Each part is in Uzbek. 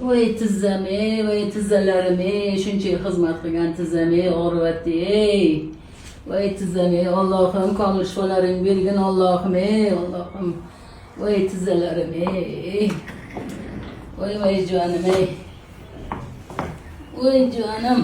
Voy tizzame, voy tizzalarime, shuncha xizmat qilgan tizzame og'riyapti ey. Voy tizzame, Allohim komil shifolaring bergin Allohim ey, Allohim. Voy tizzalarime ey. Voy jonim ey. Voy jonim.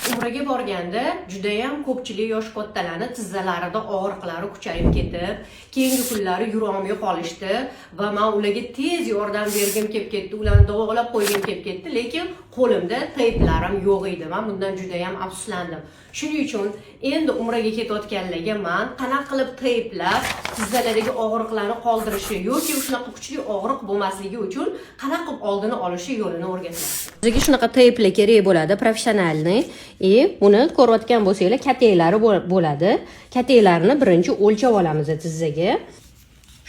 Umraga borganda juda ham ko'pchilik yosh kattalarni tizzalarida og'riqlari kuchayib ketib, keyingi kunlari yurolmay qolishdi va men ularga tez yordam bergim kelib ketdi, ularni davolab qo'ygim kelib ketdi, lekin qo'limda teyplarim yo'q edi. Men bundan juda ham afsuslandim. Shuning uchun endi umraga ketayotganlarga men qanaqa qilib teyplab tizzalardagi og'riqlarni qoldirishi yoki shunaqa kuchli og'riq bo'lmasligi uchun qanaqa qilib oldini olishi yo'lini o'rgataman. Bizga shunaqa teyplar kerak bo'ladi, professionalniy. Buni ko'rayotgan bo'lsanglar, kateklari bo'ladi. Kateklarni birinchi o'lchab olamiz tizzaga.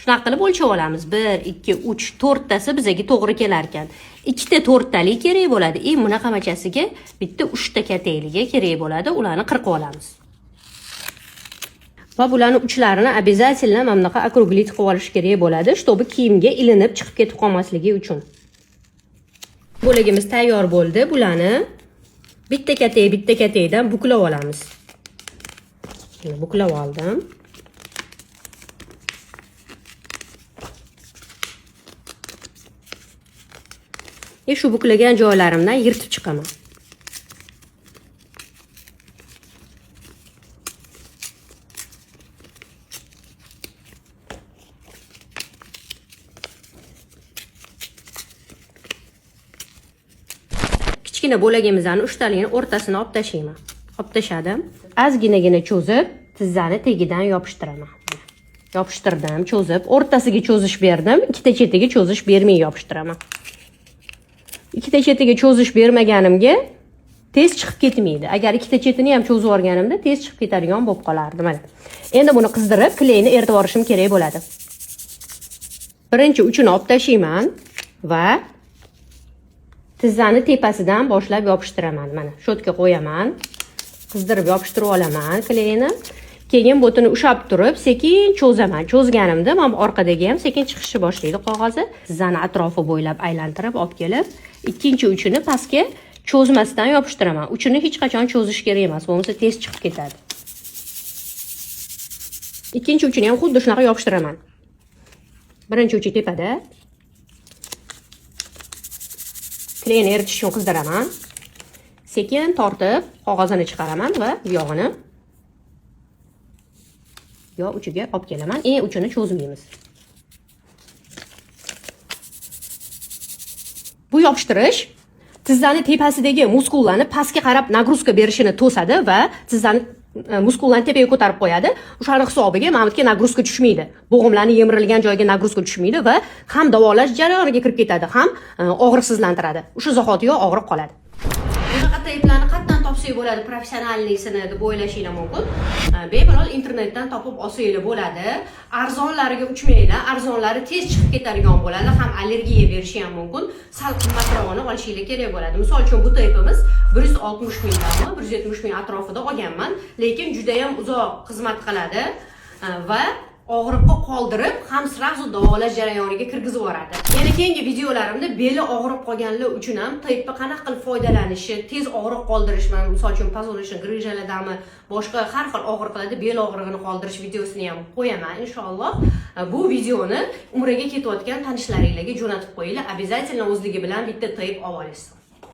Shunaqa qilib o'lchab olamiz. 1, 2, 3, 4 tasi bizga to'g'ri kelar ekan. 2 ta 4 talik kerak bo'ladi. Bunaqa machasiga bitta 3 ta katekligi kerak bo'ladi. Ularni qirqib olamiz. Va bularni uchlarini обязательно mana bunaqa округлить qilib olish kerak bo'ladi, чтобы kiyimga ilinib chiqib ketib qolmasligi uchun. Bo'lagimiz tayyor bo'ldi. Bularni bitta katekdan buklab olamiz. Mana buklab oldim. Shu buklagan joylarimdan yirtib chiqaman. Kichkina bo'lagimizning 3 taligini o'rtasini olib tashlayman. Olib tashladim. Ozginagina cho'zib, tizzani tagidan yopishtiraman. Yopishtirdim, cho'zib, o'rtasiga cho'zish berdim, ikkita chetiga cho'zish bermay yopishtiraman. Ikkita chetiga cho'zish bermaganimga tez chiqib ketmaydi. Agar ikkita chetini ham cho'zib olganimda tez chiqib ketadigan bo'lib qolardi. Mana. Endi buni qizdirib, klayni eritib olishim kerak bo'ladi. Birinchi uchini olib tashlayman va tizzani tepasidan boshlab yopishtiraman. Mana, shotka qo'yaman. Qizdirib yopishtirib olaman klayni. Keyin botini ushab turib, sekin cho'zaman. Cho'zganimda mana orqadagi ham sekin chiqishni boshlaydi qog'ozi. Tizzani atrofi bo'ylab aylantirib olib kelib, ikkinchi uchini pastga cho'zmasdan yopishtiraman. Uchini hech qachon cho'zish kerak emas, bo'lmasa tez chiqib ketadi. Ikkinchi uchini ham xuddi shunaqa yopishtiraman. Birinchi uchi tepada. Klayni eritish uchun qizdiraman. Sekin tortib, qog'ozini chiqaraman va bu yog'ini uchiga olib kelaman. Uchini cho'zmaymiz. Bu yopishtirish tizzani tepasidagi muskullarni pastga qarab nagruzka berishini to'sadi va tizzani muskullarni tepaga ko'tarib qo'yadi. O'shaning hisobiga mamutga nagruzka tushmaydi. Bo'g'imlarning yemirilgan joyiga nagruzka tushmaydi va ham davolash jarayoniga kirib ketadi, ham og'riqsizlantiradi. O'sha zahotiyoq og'riq qoladi. Bunaqa teyplarni qatdan topsak bo'ladi, professionalniysini deb o'ylashinglar mumkin. Bemalol internetdan topib olsanglar bo'ladi. Arzonlariga uchmaydi, arzonlari tez chiqib ketadigan bo'ladi, ham allergiya berishi ham mumkin. Sal qimmatrog'ini olishinglar kerak bo'ladi. Misol uchun bu teypimiz 160 mingdanmi, 170 ming atrofida olganman, lekin juda ham uzoq xizmat qiladi va og'riqqa qoldirib, ham srazu davolash jarayoniga kirgizib yuboradi. Yana keyingi videolarimda beli og'rib qolganlar uchun ham teypni qanaqa qilib foydalanishi, tez og'riq qoldirish, misol uchun pozorishin, grijaladanmi, boshqa har xil og'riqlarda bel og'rig'ini qoldirish videosini ham qo'yaman inshaalloh. Bu videoni umraga ketayotgan tanishlaringizga jo'natib qo'yinglar. Обязательно o'zligi bilan bitta teyp olib olasiz.